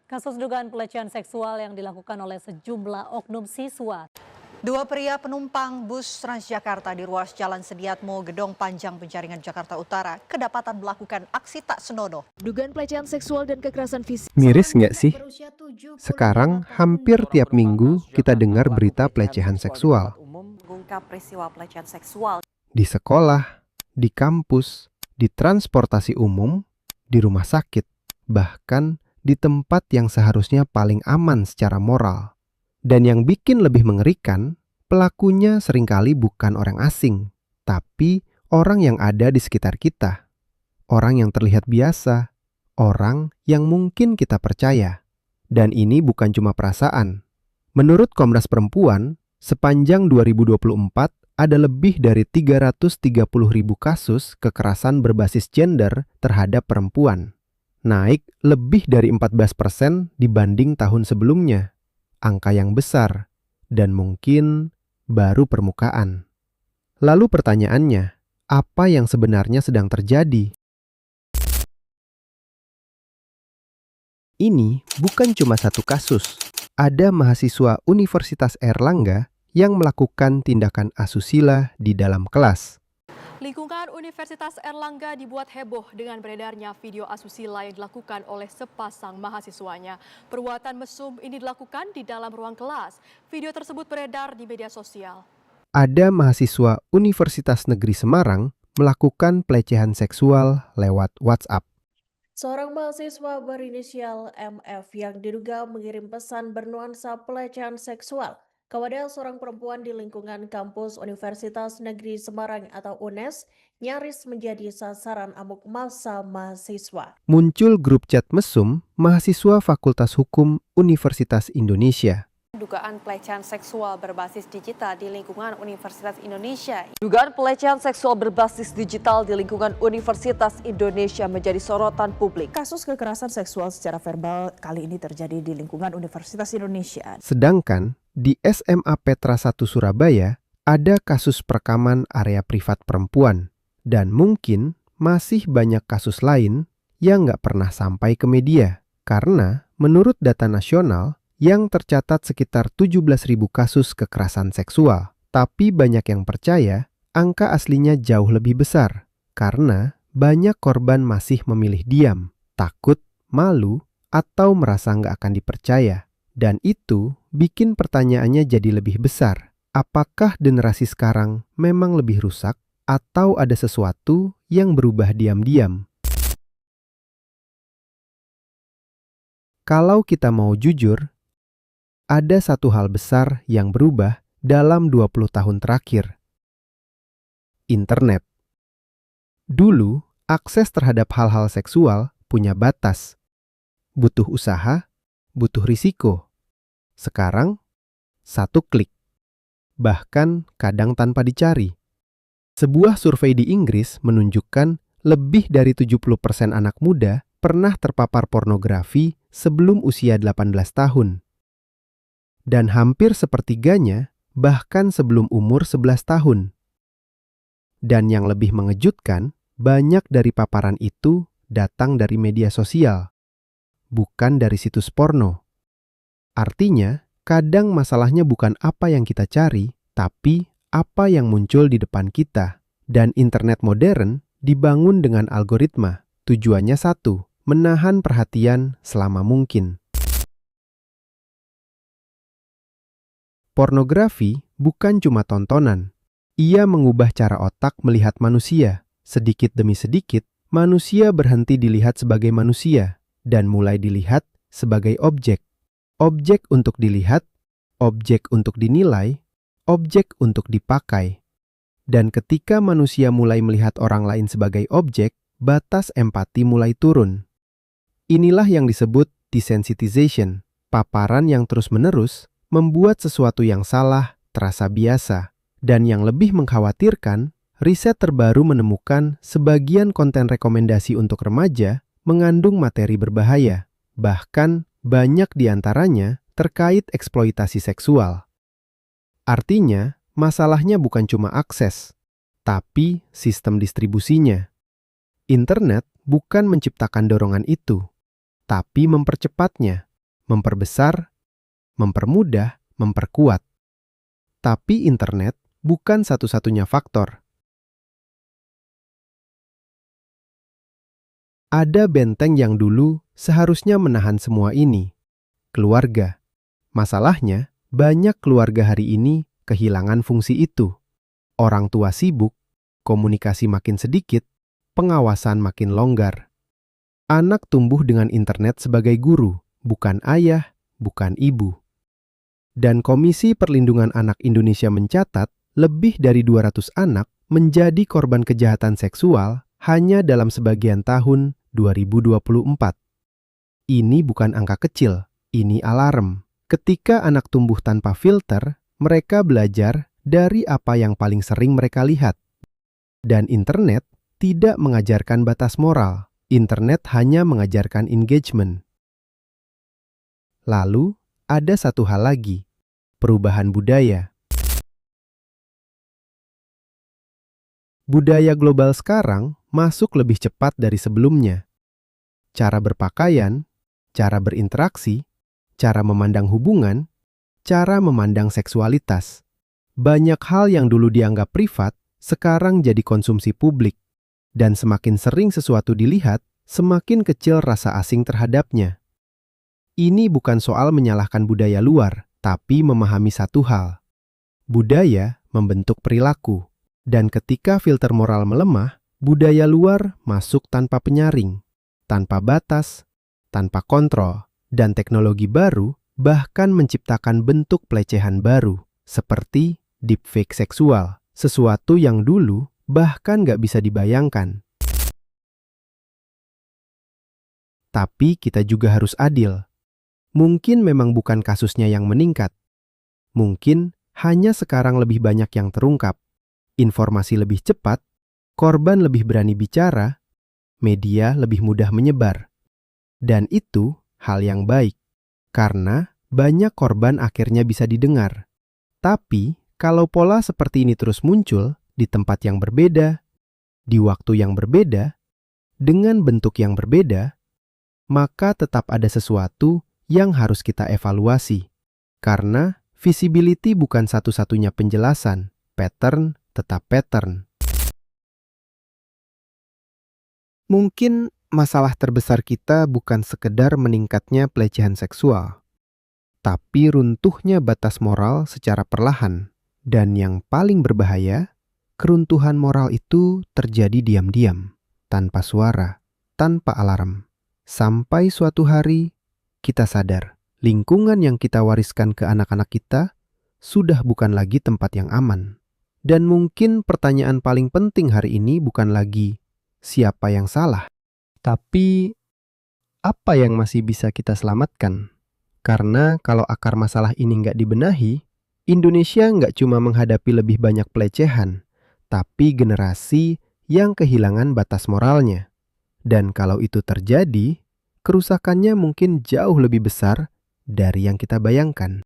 Kasus dugaan pelecehan seksual yang dilakukan oleh sejumlah oknum siswa. Dua pria penumpang bus Transjakarta di ruas Jalan Sediatmo, Gedong Panjang, Penjaringan, Jakarta Utara kedapatan melakukan aksi tak senonoh. Dugaan pelecehan seksual dan kekerasan fisik. Miris nggak sih? Sekarang hampir tiap minggu kita dengar berita pelecehan seksual. Mengungkap peristiwa pelecehan seksual Di sekolah, di kampus, di transportasi umum, di rumah sakit, bahkan di tempat yang seharusnya paling aman secara moral. Dan yang bikin lebih mengerikan, pelakunya seringkali bukan orang asing, tapi orang yang ada di sekitar kita. Orang yang terlihat biasa, orang yang mungkin kita percaya. Dan ini bukan cuma perasaan. Menurut Komnas Perempuan, sepanjang 2024 ada lebih dari 330.000 kasus kekerasan berbasis gender terhadap perempuan. Naik lebih dari 14% dibanding tahun sebelumnya. Angka yang besar dan mungkin baru permukaan. Lalu pertanyaannya, apa yang sebenarnya sedang terjadi? Ini bukan cuma satu kasus. Ada mahasiswa Universitas Airlangga yang melakukan tindakan asusila di dalam kelas. Lingkungan Universitas Airlangga dibuat heboh dengan beredarnya video asusila yang dilakukan oleh sepasang mahasiswanya. Perbuatan mesum ini dilakukan di dalam ruang kelas. Video tersebut beredar di media sosial. Ada mahasiswa Universitas Negeri Semarang melakukan pelecehan seksual lewat WhatsApp. Seorang mahasiswa berinisial MF yang diduga mengirim pesan bernuansa pelecehan seksual kepada seorang perempuan di lingkungan kampus Universitas Negeri Semarang atau UNES nyaris menjadi sasaran amuk massa mahasiswa. Muncul grup chat mesum mahasiswa Fakultas Hukum Universitas Indonesia. Dugaan pelecehan seksual berbasis digital di lingkungan Universitas Indonesia. Dugaan pelecehan seksual berbasis digital di lingkungan Universitas Indonesia menjadi sorotan publik. Kasus kekerasan seksual secara verbal kali ini terjadi di lingkungan Universitas Indonesia. Sedangkan di SMA Petra 1 Surabaya ada kasus perekaman area privat perempuan. Dan mungkin masih banyak kasus lain yang nggak pernah sampai ke media. Karena menurut data nasional, yang tercatat sekitar 17.000 kasus kekerasan seksual. Tapi banyak yang percaya angka aslinya jauh lebih besar. Karena banyak korban masih memilih diam, takut, malu, atau merasa nggak akan dipercaya. Dan itu bikin pertanyaannya jadi lebih besar. Apakah generasi sekarang memang lebih rusak atau ada sesuatu yang berubah diam-diam? Kalau kita mau jujur, ada satu hal besar yang berubah dalam 20 tahun terakhir. Internet. Dulu, akses terhadap hal-hal seksual punya batas. Butuh usaha, butuh risiko. Sekarang, satu klik. Bahkan kadang tanpa dicari. Sebuah survei di Inggris menunjukkan lebih dari 70% anak muda pernah terpapar pornografi sebelum usia 18 tahun. Dan hampir sepertiganya bahkan sebelum umur 11 tahun. Dan yang lebih mengejutkan, banyak dari paparan itu datang dari media sosial, bukan dari situs porno. Artinya, kadang masalahnya bukan apa yang kita cari, tapi apa yang muncul di depan kita. Dan internet modern dibangun dengan algoritma. Tujuannya satu, menahan perhatian selama mungkin. Pornografi bukan cuma tontonan. Ia mengubah cara otak melihat manusia. Sedikit demi sedikit, manusia berhenti dilihat sebagai manusia dan mulai dilihat sebagai objek. Objek untuk dilihat, objek untuk dinilai, objek untuk dipakai. Dan ketika manusia mulai melihat orang lain sebagai objek, batas empati mulai turun. Inilah yang disebut desensitization, paparan yang terus-menerus membuat sesuatu yang salah terasa biasa. Dan yang lebih mengkhawatirkan, riset terbaru menemukan sebagian konten rekomendasi untuk remaja mengandung materi berbahaya. Bahkan banyak diantaranya terkait eksploitasi seksual. Artinya, masalahnya bukan cuma akses, tapi sistem distribusinya. Internet bukan menciptakan dorongan itu, tapi mempercepatnya. memperbesar, mempermudah, memperkuat. Tapi internet bukan satu-satunya faktor. Ada benteng yang dulu seharusnya menahan semua ini. Keluarga. Masalahnya, banyak keluarga hari ini kehilangan fungsi itu. Orang tua sibuk, komunikasi makin sedikit, pengawasan makin longgar. Anak tumbuh dengan internet sebagai guru, bukan ayah, bukan ibu. Dan Komisi Perlindungan Anak Indonesia mencatat lebih dari 200 anak menjadi korban kejahatan seksual hanya dalam sebagian tahun 2024. Ini bukan angka kecil, ini alarm. Ketika anak tumbuh tanpa filter, mereka belajar dari apa yang paling sering mereka lihat. Dan internet tidak mengajarkan batas moral. Internet hanya mengajarkan engagement. Lalu, ada satu hal lagi, perubahan budaya. Budaya global sekarang masuk lebih cepat dari sebelumnya. Cara berpakaian, cara berinteraksi, cara memandang hubungan, cara memandang seksualitas. Banyak hal yang dulu dianggap privat, sekarang jadi konsumsi publik. Dan semakin sering sesuatu dilihat, semakin kecil rasa asing terhadapnya. Ini bukan soal menyalahkan budaya luar, tapi memahami satu hal. Budaya membentuk perilaku, dan ketika filter moral melemah, budaya luar masuk tanpa penyaring, tanpa batas, tanpa kontrol, dan teknologi baru bahkan menciptakan bentuk pelecehan baru, seperti deepfake seksual, sesuatu yang dulu bahkan nggak bisa dibayangkan. Tapi kita juga harus adil. Mungkin memang bukan kasusnya yang meningkat. Mungkin hanya sekarang lebih banyak yang terungkap. Informasi lebih cepat, korban lebih berani bicara, media lebih mudah menyebar. Dan itu hal yang baik, karena banyak korban akhirnya bisa didengar. Tapi, kalau pola seperti ini terus muncul di tempat yang berbeda, di waktu yang berbeda, dengan bentuk yang berbeda, maka tetap ada sesuatu yang harus kita evaluasi. Karena visibility bukan satu-satunya penjelasan, pattern tetap pattern. Mungkin masalah terbesar kita bukan sekedar meningkatnya pelecehan seksual, tapi runtuhnya batas moral secara perlahan. Dan yang paling berbahaya, keruntuhan moral itu terjadi diam-diam, tanpa suara, tanpa alarm. Sampai suatu hari, kita sadar, lingkungan yang kita wariskan ke anak-anak kita sudah bukan lagi tempat yang aman. Dan mungkin pertanyaan paling penting hari ini bukan lagi siapa yang salah, tapi apa yang masih bisa kita selamatkan? Karena kalau akar masalah ini nggak dibenahi, Indonesia nggak cuma menghadapi lebih banyak pelecehan, tapi generasi yang kehilangan batas moralnya. Dan kalau itu terjadi, kerusakannya mungkin jauh lebih besar dari yang kita bayangkan.